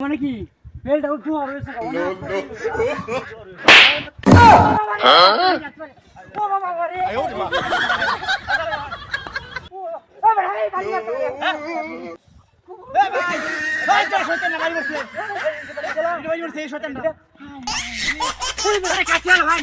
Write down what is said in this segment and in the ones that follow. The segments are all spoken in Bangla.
মানে কি বেলটা উঠু আর হইছে ও বাবা রে আয় ওরে মা ও ভাই গাড়ি আছে এ ভাই ভাই চল শয়তান গাড়ি বসে গাড়ি বসে শয়তান না ওই মানে কাছে আলো ভাই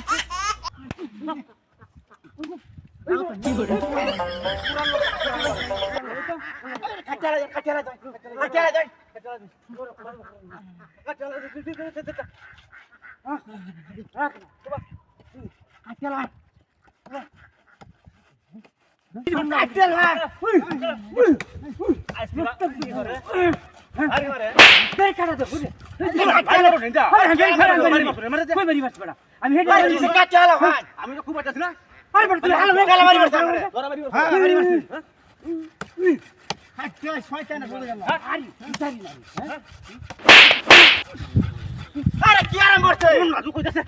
আমি তো খুব আছি না আরে বড় তুই হালো গালা মারি বসা তোরা মারি বসা হ্যাঁ মারি বসা হ্যাঁ হাত শয়তান না চলে গেল আরে বিচারি না হ্যাঁ আরে কি আরাম করছে না তুই কইতাছে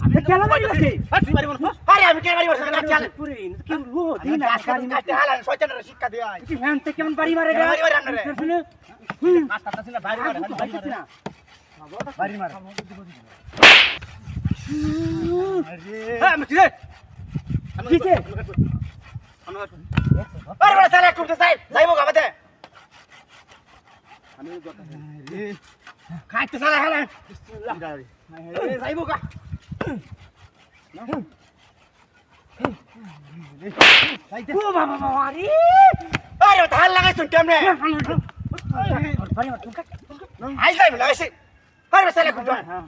আমি কেলা মারি বসে তুই মারি বসা আরে আমি কেলা মারি বসা না চল পুরি কি রো দিন না গাড়ি কাটে হালা শয়তানের শিক্ষা দেয়া তুই হ্যাঁ তে কেমন বাড়ি মারে রে বাড়ি মারে আনরে শুনে কাটটা ছিল বাড়ি মারে না বাড়ি মারে হ্যাঁ আমি কিরে আমি কিরে আরে বড় সালা কুমতে সাই যাইবো গাবাতে আমি কথা রে খাইতে সালা হালা বিসমিল্লাহ রে যাইবো গা ও বাবা বাবা রে আরে ধান লাগাইছুন কেমনে বাড়ি মার তুমি আই যাইবো লাগাইছি আরে সালা কুমতে হ্যাঁ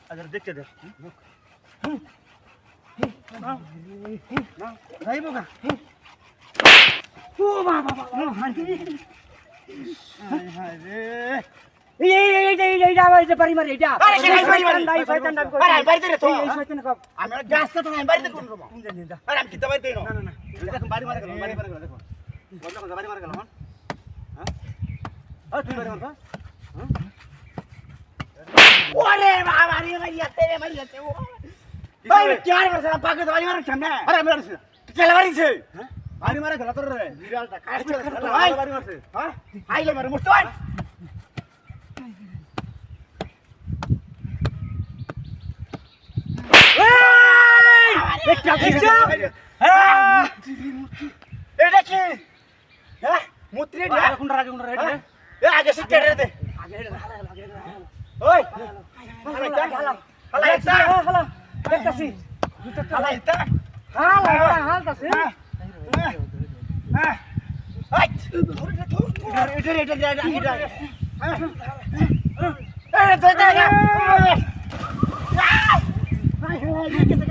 আচ্ছা দেখতে দে যাইবো গা ও বাবা বাবা হায় রে এই আবার বাড়ি মারে এটা আরে বাড়ি মারে নাই শয়তান ডাক করে আরে বাড়িতে রে তো এই শয়তান কব আমি গাছটা তো আমি বাড়িতে কোন রকম কোন জানি আরে আমি কিতা বাড়িতে না না দেখো বাড়ি মারে গেল দেখো বন্ধ করে বাড়ি মারে গেল হ্যাঁ আরে তুই বাড়ি মার হ্যাঁ ওরে বাবা রে মারিয়াতে রে মারিয়াতে ও ভাই কি আর মারছ না পাকে বাড়ি মারে সামনে আরে আমি মারছি কেলা মারিছে হ্যাঁ বাড়ি মারে গেল তোর রে বিড়ালটা কাটছে বাড়ি মারছে হ্যাঁ আইলে মারে মুস্ত ভাই এই একটা দিছা হ্যাঁ এটা কি হ্যাঁ মুত্রি রে কোনটা রাগে কোনটা রে এ আগে সিটে রে দে আগে ওই হালা হালা হালা একটা হালা দেখতাছি হালা একটা হালা হালতাছি হ্যাঁ আই এটা